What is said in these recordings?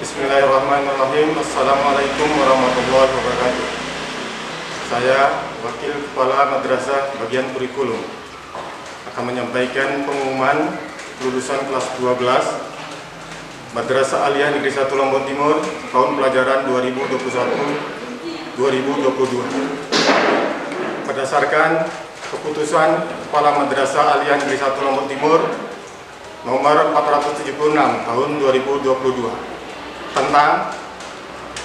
Bismillahirrahmanirrahim. Assalamualaikum warahmatullahi wabarakatuh. Saya Wakil Kepala Madrasah Bagian Kurikulum akan menyampaikan pengumuman lulusan kelas 12 Madrasah Aliyah Negeri 1 Lombok Timur tahun pelajaran 2021-2022. Berdasarkan keputusan Kepala Madrasah Aliyah Negeri 1 Lombok Timur nomor 476 tahun 2022 tentang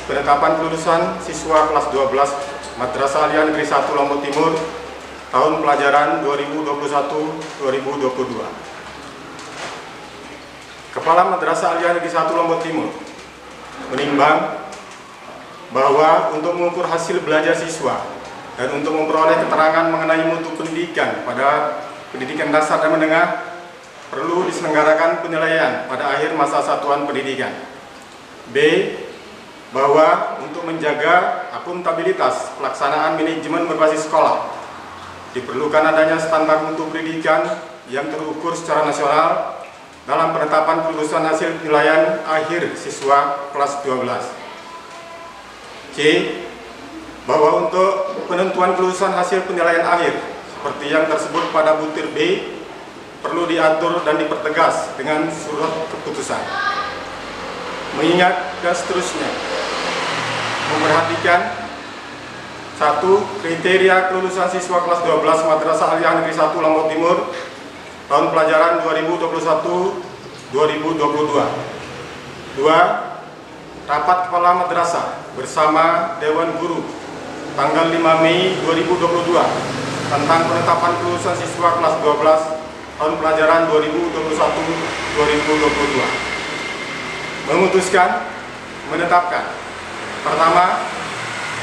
penetapan kelulusan siswa kelas 12 Madrasah Aliyah Negeri 1 Lombok Timur tahun pelajaran 2021-2022. Kepala Madrasah Aliyah Negeri 1 Lombok Timur menimbang bahwa untuk mengukur hasil belajar siswa dan untuk memperoleh keterangan mengenai mutu pendidikan pada pendidikan dasar dan menengah perlu diselenggarakan penilaian pada akhir masa satuan pendidikan. B. Bahwa untuk menjaga akuntabilitas pelaksanaan manajemen berbasis sekolah diperlukan adanya standar mutu pendidikan yang terukur secara nasional dalam penetapan kelulusan hasil penilaian akhir siswa kelas 12. C. Bahwa untuk penentuan kelulusan hasil penilaian akhir seperti yang tersebut pada butir B perlu diatur dan dipertegas dengan surat keputusan. Mengingat dan seterusnya, memperhatikan 1. Kriteria kelulusan siswa kelas 12 Madrasah Aliyah Negeri 1 Lombok Timur tahun pelajaran 2021-2022. 2. Rapat Kepala Madrasah bersama Dewan Guru tanggal 5 Mei 2022 tentang penetapan kelulusan siswa kelas 12 tahun pelajaran 2021-2022. Memutuskan menetapkan pertama,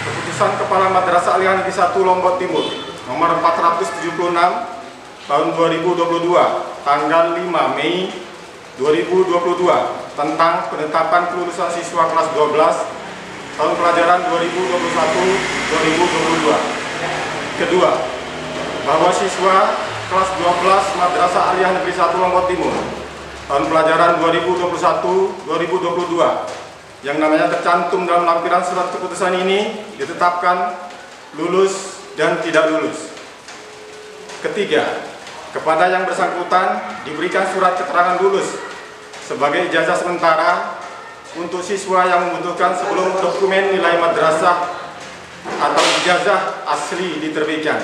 keputusan Kepala Madrasah Aliyah Negeri 1 Lombok Timur nomor 476 tahun 2022 tanggal 5 Mei 2022 tentang penetapan kelulusan siswa kelas 12 tahun pelajaran 2021-2022. Kedua, bahwa siswa kelas 12 Madrasah Aliyah Negeri 1 Lombok Timur tahun pelajaran 2021-2022 yang namanya tercantum dalam lampiran surat keputusan ini ditetapkan lulus dan tidak lulus. Ketiga, kepada yang bersangkutan diberikan surat keterangan lulus sebagai ijazah sementara untuk siswa yang membutuhkan sebelum dokumen nilai madrasah atau ijazah asli diterbitkan.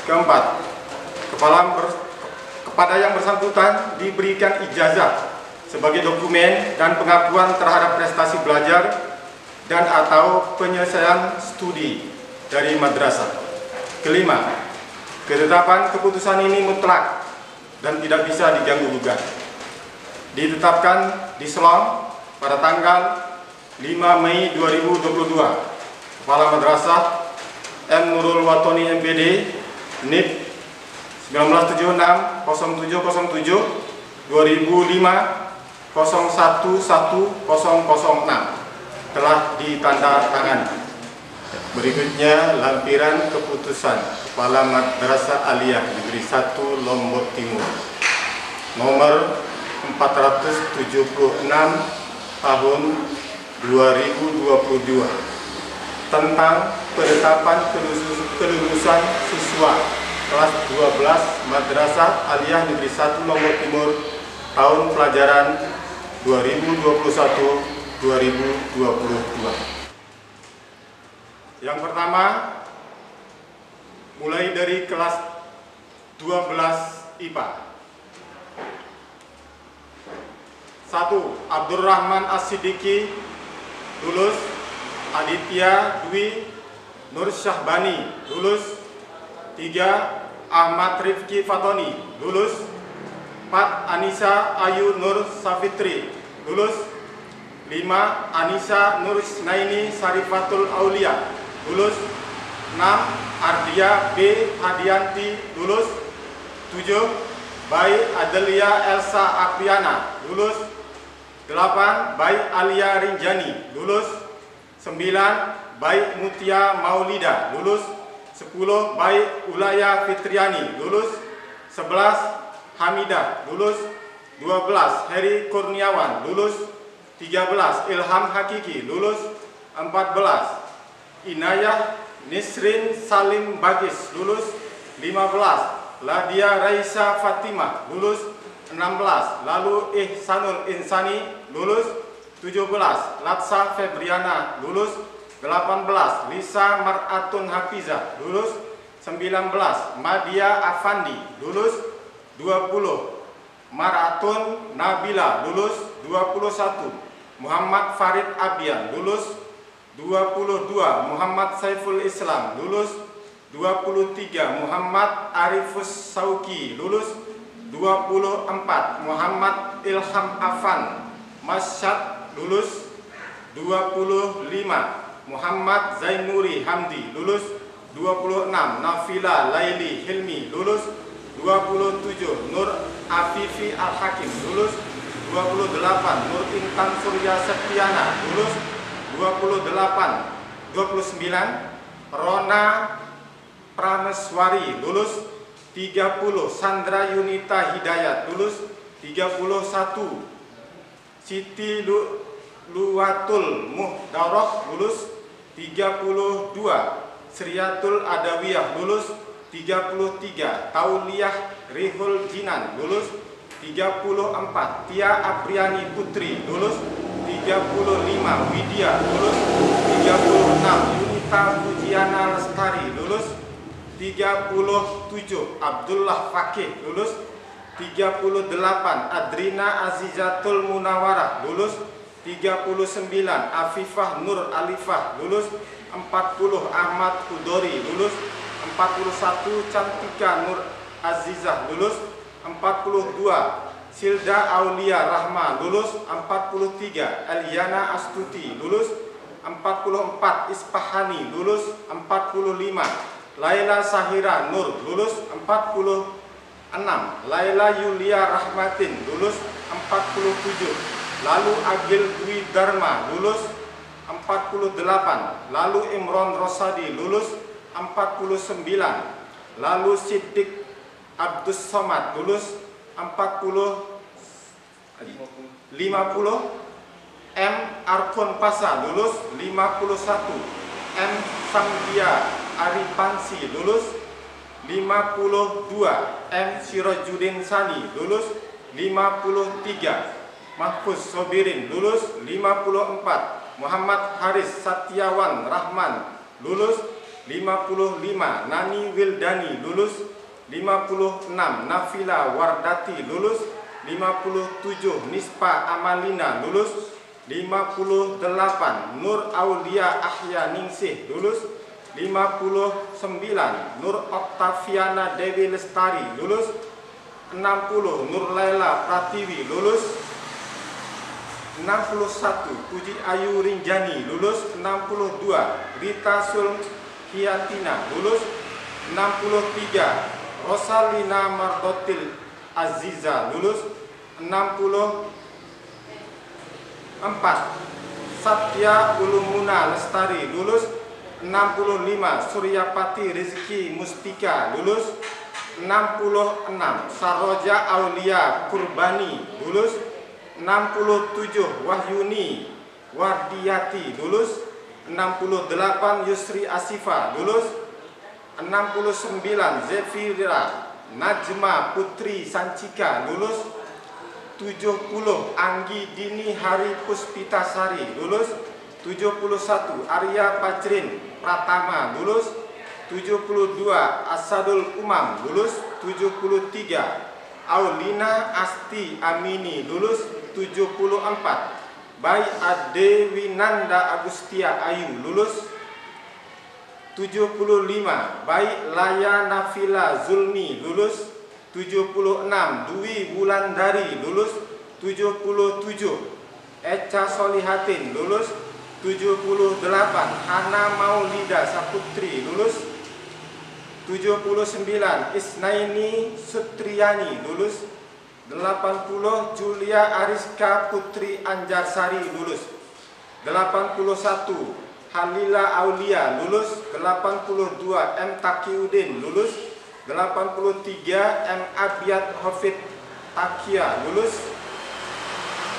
Keempat, kepada yang bersangkutan diberikan ijazah sebagai dokumen dan pengakuan terhadap prestasi belajar dan atau penyelesaian studi dari madrasah. Kelima, ketetapan keputusan ini mutlak dan tidak bisa diganggu-gugat. Ditetapkan di Selong pada tanggal 5 Mei 2022. Kepala Madrasah M. Nurul Watoni MPD NIP 1976 0707 2005 011006 telah ditandatangani. Berikutnya lampiran keputusan Kepala Madrasah Aliyah Negeri 1 Lombok Timur nomor 476 tahun 2022 tentang penetapan kelulusan siswa kelas 12 Madrasah Aliyah Negeri 1 Lombok Timur tahun pelajaran 2021-2022. Yang pertama, mulai dari kelas 12 IPA. 1. Abdurrahman As-Siddiqi lulus. Aditya Dwi Nur Syahbani lulus. 3. Ahmad Rifki Fatoni lulus. 4. Anissa Ayu Nur Safitri lulus. 5. Anissa Nur Naini Sarifatul Aulia lulus. 6. Ardia B. Hadianti lulus. 7. Bayi Adelia Elsa Akriana lulus. 8. Bayi Alia Rinjani lulus. 9. Bayi Mutia Maulida lulus. 10. Bayi Ulaya Fitriani lulus. 11. Hamidah lulus. 12. Heri Kurniawan lulus. 13. Ilham Hakiki, lulus 14. Inayah Nisrin Salim Bagis, lulus 15. Ladia Raisa Fatimah, lulus 16. Lalu Ihsanul Insani, lulus 17. Latsa Febriana, lulus 18. Lisa Mar'atun Hafizah, lulus 19. Madia Afandi, lulus 20. Mar'atun Nabila, lulus 21. Muhammad Farid Abian, lulus 22. Muhammad Saiful Islam, lulus 23. Muhammad Arifus Sauki, lulus 24. Muhammad Ilham Afan Masyad, lulus 25. Muhammad Zainuri Hamdi, lulus 26. Nafila Laili Hilmi, lulus 27. Nur Afifi Al-Hakim, lulus 28. Nur Intan Surya Septiana, lulus 29. Rona Prameswari, lulus 30. Sandra Yunita Hidayat, lulus 31. Siti Luwatul Muhdarok, lulus 32. Sriatul Adawiyah, lulus 33. Tauliyah Rihul Jinan, lulus 34. Tia Apriani Putri, lulus 35. Widya, lulus 36. Yunita Pujiana Lestari, lulus 37. Abdullah Fakih, lulus 38. Adrina Azizatul Munawarah, lulus 39. Afifah Nur Alifah, lulus 40. Ahmad Udori, lulus 41. Cantika Nur Azizah, lulus 42. Silda Aulia Rahma, lulus 43. Eliana Astuti, lulus 44. Ispahani, lulus 45. Laila Sahira Nur, lulus 46. Laila Yulia Rahmatin, lulus 47. Lalu Agil Dwi Dharma, lulus 48. Lalu Imron Rosadi, lulus 49. Lalu Siddiq Abdus Somad, lulus 50. M. Arkon Pasa, lulus 51. M. Samdia Aripansi, lulus 52. M. Sirojudin Sani, lulus 53. Mahfuz Sobirin, lulus 54. Muhammad Haris Satyawan Rahman, lulus 55. Nani Wildani, lulus 56. Nafila Wardati, lulus 57. Nispa Amalina, lulus 58. Nur Aulia Ahya Ningsih, lulus 59. Nur Oktaviana Dewi Lestari, lulus 60. Nur Laila Pratiwi, lulus 61. Puji Ayu Rinjani, lulus 62. Rita Sulhiatina, lulus 63. Rosalina Mardotil Aziza, lulus 64. Satya Ulumuna Lestari, lulus 65. Suryapati Rizki Mustika, lulus 66. Saroja Aulia Kurbani, lulus 67. Wahyuni Wardiyati, lulus 68. Yusri Asifa, lulus 69. Zefira Najma Putri Sancika, lulus 70. Anggi Dini Hari Puspitasari, lulus 71. Arya Pajrin Pratama, lulus 72. Asadul Umam, lulus 73. Aulina Asti Amini, lulus 74. Bayi Ade Winanda Agustia Ayu, lulus 75. Baik Laya Nafila Zulmi, lulus 76. Dwi Wulandari, lulus 77. Echa Solihatin, lulus 78. Hana Maulida Saputri, lulus 79. Isnaini Sutriani, lulus 80. Julia Ariska Putri Anjarsari, lulus 81. Halila Aulia, lulus 82. M. Takiuddin, lulus 83. M. Abiyat Hafid Takia, lulus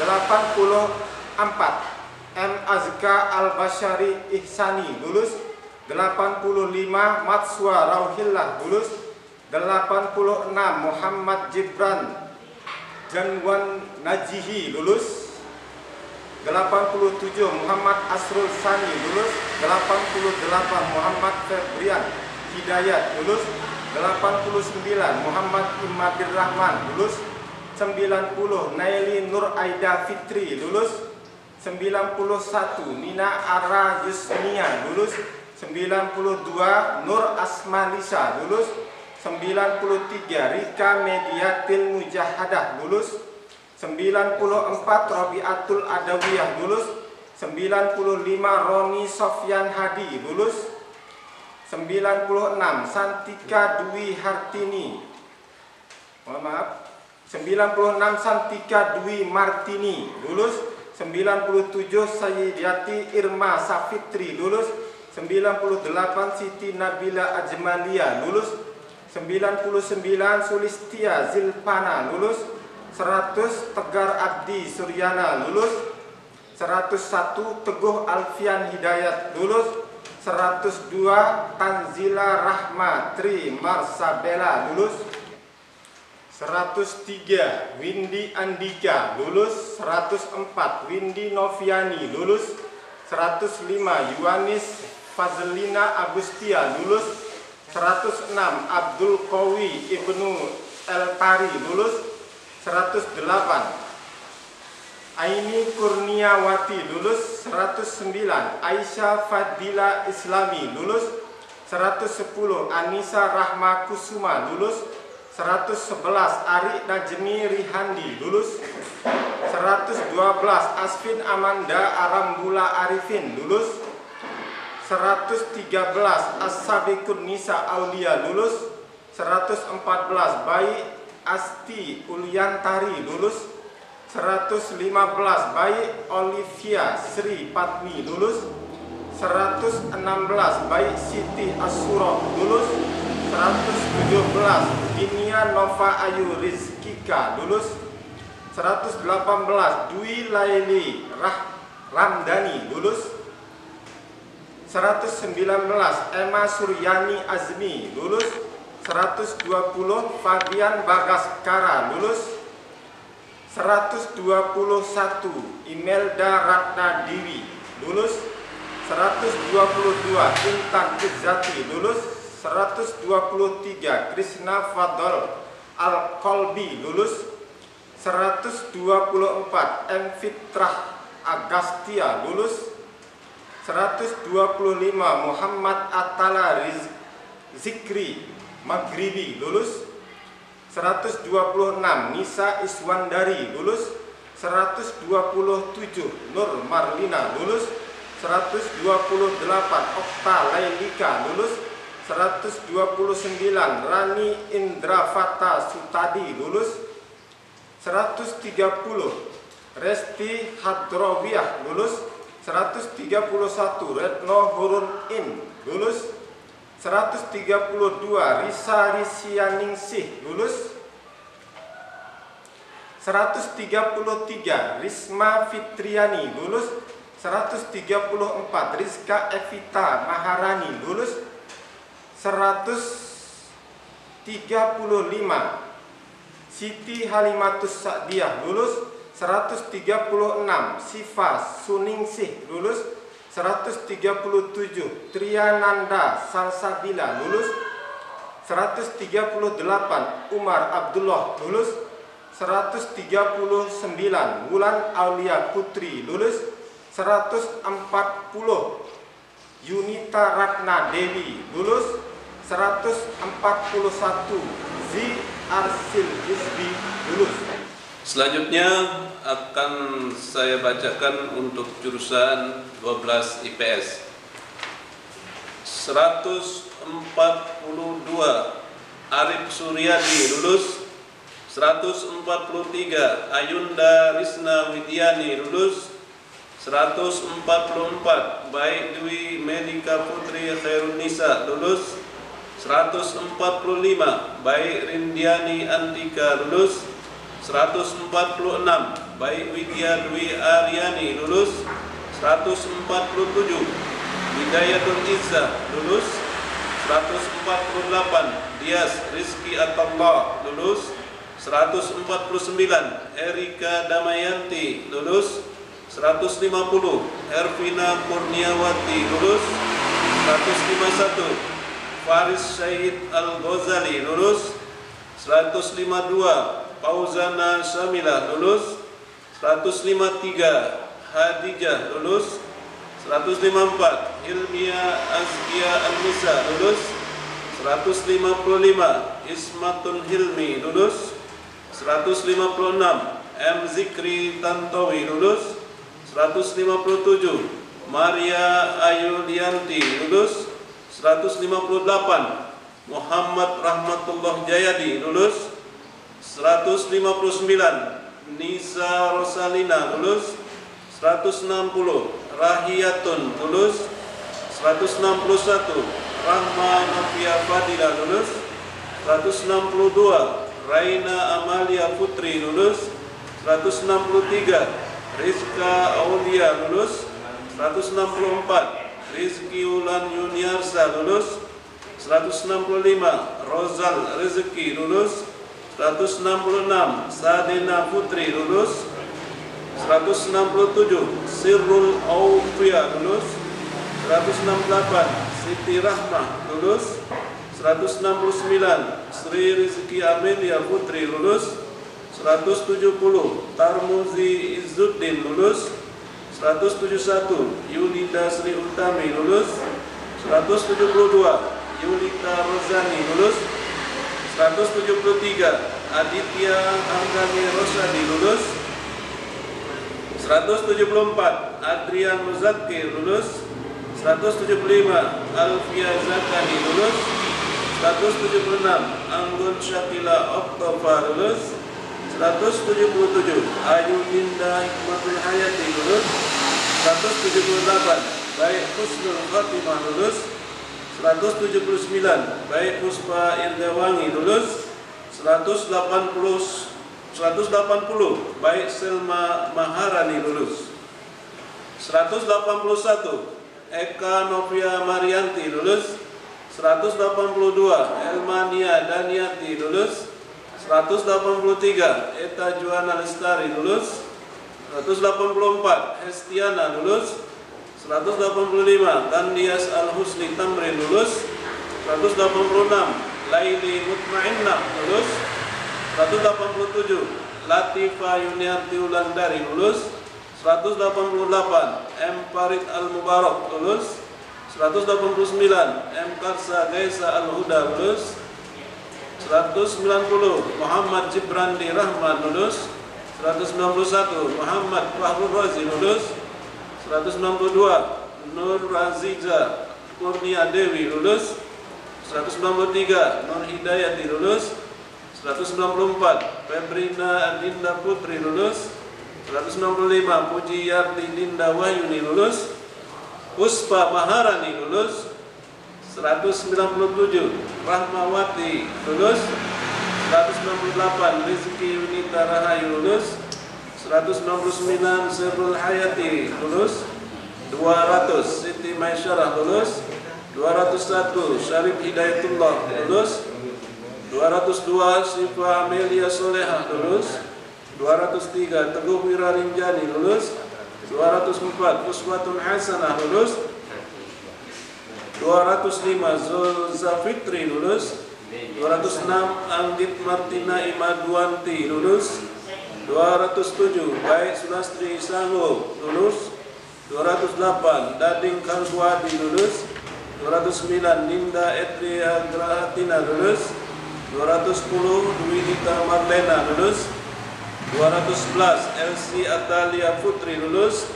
84. 4. M. Azka Al-Bashari Ihsani lulus. 85. Matswa Rauhillah lulus. 86. Muhammad Jibran Janwan Najihi lulus. 87. Muhammad Asrul Sani lulus. 88. Muhammad Febrian Hidayat lulus. 89. Muhammad Imadir Rahman lulus. 90. Naili Nur Aida Fitri lulus. 91. Nina Ara Yusnia lulus. 92. Nur Asmalisa lulus. 93. Rika Mediatil Mujahadah lulus. 94. Robiatul Adawiyah lulus. 95. Roni Sofyan Hadi lulus. 96. Santika Dwi Hartini, mohon maaf, 96. Santika Dwi Martini lulus. 97. Sayyidati Irma Safitri lulus. 98. Siti Nabila Ajmalia lulus. 99. Sulistia Zilpana lulus. 100. Tegar Abdi Suryana lulus. 101. Teguh Alfian Hidayat lulus. 102. Tanzila Rahma Tri Marsabella lulus. 103. Windy Andika lulus. 104. Windy Noviani lulus. 105. Yuanis Fazlina Agustia lulus. 106. Abdul Qawi Ibnu Elpari lulus. 108. Aini Kurniawati lulus. 109. Aisyah Fadila Islami lulus. 110. Anissa Rahma Kusuma lulus. 111. Ari Najmi Rihandi lulus. 112. Asfin Amanda Arambula Arifin lulus. 113. As-Sabiqun Nisa Aulia lulus. 114. Bayi Asti Uliantari lulus. 115. Bayi Olivia Sri Patmi lulus. 116. Bayi Siti Asuro lulus. 117. Dinia Nova Ayu Rizkika lulus. 118. Dwi Laili Ramdhani lulus. 119. Emma Suryani Azmi lulus. 120. Fabian Bagaskara lulus. 121. Imelda Ratna Dewi lulus. 122. Intan Izzati lulus. 123. Krishna Fadol Al-Kolbi lulus. 124. M. Fitrah Agastia lulus. 125. Muhammad Atala Zikri Maghribi lulus. 126. Nisa Iswandari lulus. 127. Nur Marlina lulus. 128. Okta Lailika lulus. 129. Rani Indrafata Sutadi lulus. 130. Resti Hadrawiyah lulus. 131. Retno Hurun In lulus. 132. Risa Risianingsih lulus. 133. Risma Fitriani lulus. 134. Rizka Evita Maharani lulus. 135. Siti Halimatus Sa'diyah lulus. 136. Siva Suningsih lulus. 137. Triananda Salsabila lulus. 138. Umar Abdullah lulus. 139. Wulan Aulia Putri lulus. 140. Yunita Ratna Dewi lulus. 141. Zi Arsil Hizbi lulus. Selanjutnya akan saya bacakan untuk jurusan 12 IPS. 142 Arif Suryadi lulus. 143 Ayunda Risna Widiani lulus. 144 Baik Dwi Medika Putri Khairun Nisa lulus. 145 Baik Rindiani Andika lulus. 146 baik Widya Dwi Aryani lulus 147. Hidayatul Izzah lulus 148. Dias Rizki Atallah lulus 149. Erika Damayanti lulus 150. Ervina Kurniawati lulus 151. Faris Syahid Al-Ghazali lulus 152. Fauzana Syamilah lulus 153. Hadijah lulus 154. Hilmia Azkia Al-Nisa lulus 155. Ismatun Hilmi lulus 156. M. Zikri Tantowi lulus 157. Maria Ayudianti lulus 158. Muhammad Rahmatullah Jayadi lulus 159. Nisa Rosalina lulus 160. Rahiyatun lulus 161. Rahma Novia Fadila lulus 162. Raina Amalia Putri lulus 163. Rizka Aulia lulus 164. Rizki Ulan Yuniarsa lulus 165. Rozal Rezeki lulus 166. Sadina Putri lulus 167. Sirrul Aufia lulus 168. Siti Rahmah lulus 169. Sri Rizki Amelia Putri lulus 170. Tarmuzi Izzuddin lulus 171. Yulida Sri Utami lulus 172. Yulita Rozani lulus 173. Aditya Anggani Rosadi lulus 174. Adrian Muzakir lulus 175. Alfia Zakani lulus 176. Anggun Syakila Oktofa lulus 177. Ayu Dinda Hikmatul Hayati lulus 178. Baik Husnul Khatimah lulus 179. Baik Puspa Irgawangi lulus 180. Baik Selma Maharani lulus 181. Eka Novia Marianti lulus 182. Elmania Daniati lulus 183. Eta Juana Lestari lulus 184. Hestiana lulus 185. Tandias Al-Husni Tamrin lulus 186. Laili Mutmainnah lulus 187. Latifa Yuniarti Ulandari lulus 188. M. Farid Al-Mubarak lulus 189. M. Karsa Gaisa Al-Huda lulus 190. Muhammad Jibrandi Rahman lulus 191. Muhammad Fahrul Razi lulus 192. Nur Aziza Kurnia Dewi lulus 193. Nur Hidayati lulus 194. Febrina Adinda Putri lulus 165. Puji Yardi Dinda Wahyuni lulus. Puspa Maharani lulus 197. Rahmawati lulus 198. Rizki Yunita Rahayu lulus 199. Sirrul Hayati lulus 200. Siti Maisyarah lulus 201. Syarif Hidayatullah lulus 202. Syifa Amelia Solehah lulus 203. Teguh Wirarinjani lulus 204. Uswatun Hasanah lulus 205. Zulzafitri lulus 206. Anggit Martina Imaduanti lulus 207. Baik Sulastri Sango lulus 208. Dading Kalbuadi lulus 209. Ninda Etria Grahatina lulus 210. Dwidita Marlena lulus 211. Elsie Atalia Putri lulus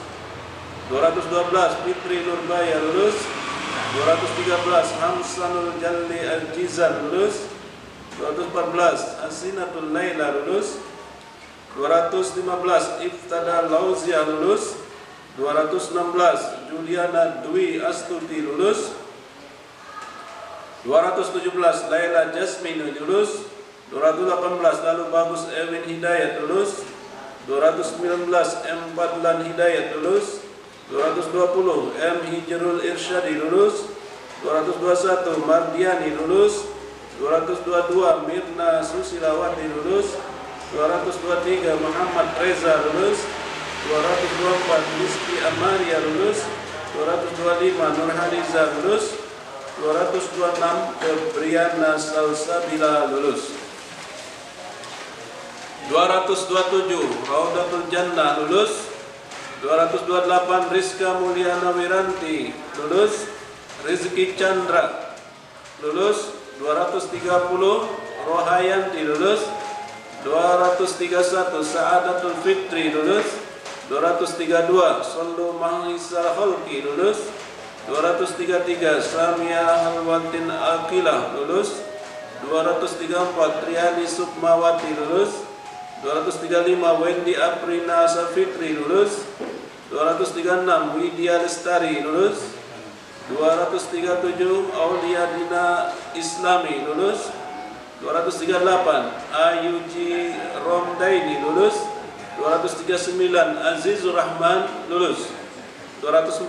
212. Fitri Nurbaya lulus 213. Hamsanul Jalli Al-Jizan lulus 214. Hasinatul Laila lulus 215. Iftada Lauzia lulus 216. Juliana Dwi Astuti lulus 217. Laila Jasmine lulus 218. Lalu Bagus Ewin Hidayat lulus 219 M. Fadlan Hidayat lulus. 220 M. Hijrul Irsyadi lulus. 221 Mardiani lulus. 222 Mirna Susilawati lulus. 223 Muhammad Reza lulus. 224 Rizky Amaria lulus. 225 Nurhaliza lulus. 226 Febriana Salsabila lulus. 227 Raudatul Jannah lulus. 228 Rizka Mulyana Wiranti lulus. Rizky Chandra lulus. 230 Rohayanti lulus. 231 Sa'adatul Fitri lulus. 232 Sallu Mahisa Khalqi lulus. 233 Samia Halwatin Aqilah lulus. 234 Triani Sukmawati lulus. 235 Wendy Aprina Safitri lulus. 236 Widya Lestari lulus. 237 Aulia Dina Islami lulus. 238 Ayuji Romdaini lulus. 239 Azizur Rahman lulus. 240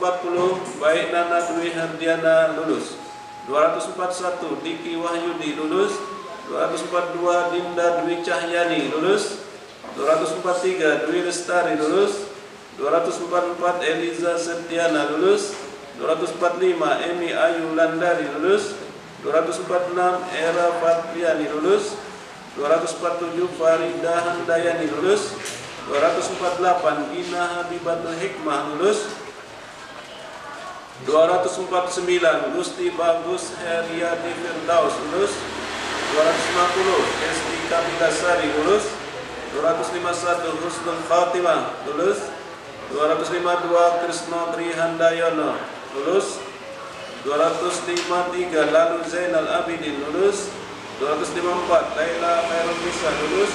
Baik Nana Dwi Hardiana lulus. 241 Diki Wahyudi lulus. 242 Dinda Dwi Cahyani lulus. 243 Dwi Lestari lulus. 244 Eliza Setiana lulus. 245 Emi Ayu Landari lulus. 246 Era Fatriani lulus. 247 Farida Handayani lulus. 248 Gina Habibatul Hikmah lulus. 249 Gusti Bagus Heriadi Firdaus lulus. 250 Esti Kabilasari lulus. 251 Husnul Khatimah lulus. 252 Krisno Trihandayono lulus. 253 Lalu Zainal Abidin lulus. 254 Laila Khairul Nisa lulus.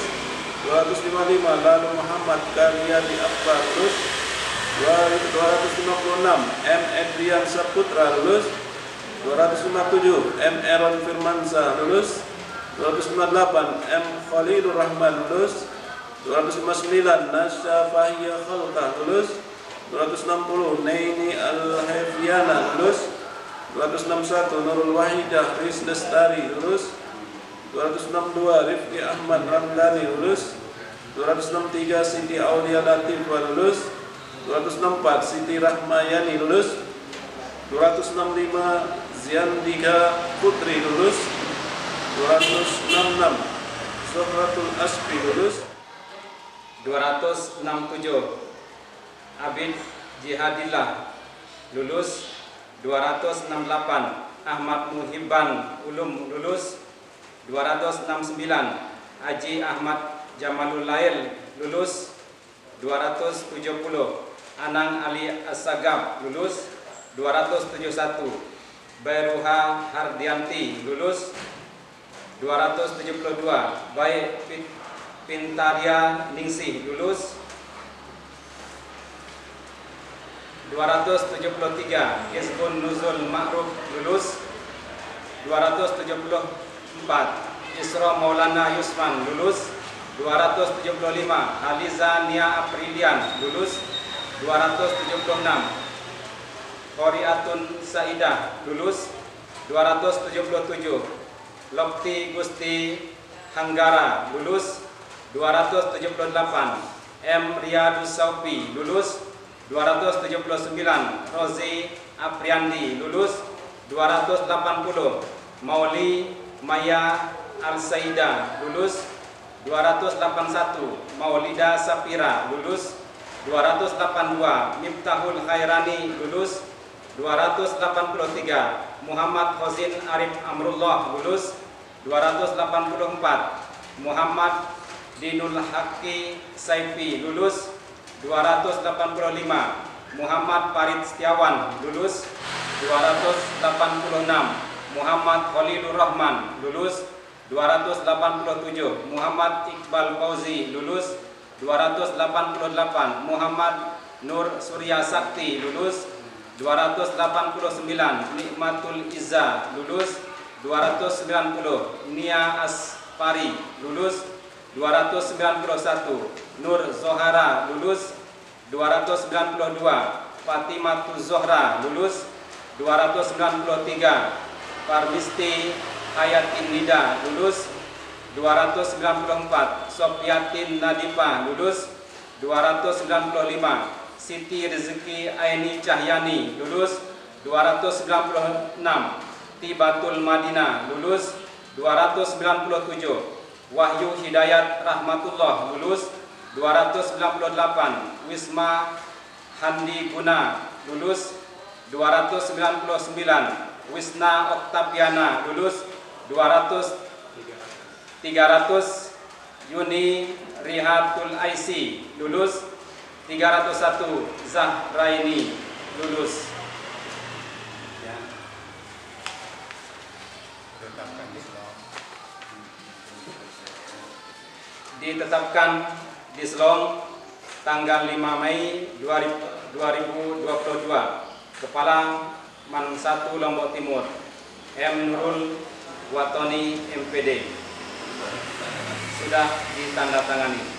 255 Lalu Muhammad Karyadi Akbar lulus. 256 M. Edrian Saputra lulus. 257 M. Aaron Firmansa lulus. 258 M. Khalilur Rahman lulus. 259 Nasya Fahiyah Khalqah lulus. 260 Neini Al-Hafiana lulus. 261 Nurul Wahidah Riz Lestari lulus. 262 Rifki Ahmad Ramdhani lulus. 263 Siti Aulia Latifah lulus. 264 Siti Rahmayani lulus. 265 Ziandika Putri lulus. 266 Sohratul Aspi lulus. 267 Abid Jihadillah lulus. 268 Ahmad Muhibban Ulum lulus. 269 Haji Ahmad Jamalul Lail lulus. 270 Anang Ali Assagab lulus. 271 Bairuha Hardianti lulus. 272 Baik Pintaria Ningsih lulus. 273 Hizbun Nuzul Ma'ruf lulus. 274 Isra Maulana Yusman lulus. 275 Haliza Nia Aprilian lulus. 276 Qoriatun Saidah lulus. 277 Lokti Gusti Hanggara lulus. 278 M. Riyadus Saupi lulus. 279 Rozi Apriandi lulus. 280 Mauli Maya Al-Saida lulus. 281 Maulida Sapira lulus. 282 Miftahul Khairani lulus. 283 Muhammad Khozin Arif Amrullah lulus. 284 Muhammad Dinul Haqqi Saifi lulus. 285 Muhammad Farid Setiawan lulus. 286 Muhammad Khalilur Rahman lulus. 287 Muhammad Iqbal Fauzi lulus. 288 Muhammad Nur Surya Sakti lulus. 289 Nikmatul Izza lulus. 290 Nia Aspari lulus. 291. Nur Zohara lulus 292. Fatimatu Zohra lulus 293. Parmisti Hayatin Nida lulus 294. Sofiatin Nadifa lulus 295. Siti Rezeki Aini Cahyani lulus 296. Tibatul Madinah lulus 297. Wahyu Hidayat Rahmatullah lulus 298. Wisma Handi Guna lulus 299. Wisna Oktaviana lulus 300. Yuni Rihatul Aisi lulus 301. Zahraini lulus. Ditetapkan di Selong tanggal 5 Mei 2022. Kepala Man 1 Lombok Timur M. Nurul Watoni MPD. Sudah ditandatangani.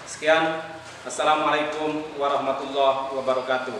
Sekian. Assalamualaikum warahmatullahi wabarakatuh.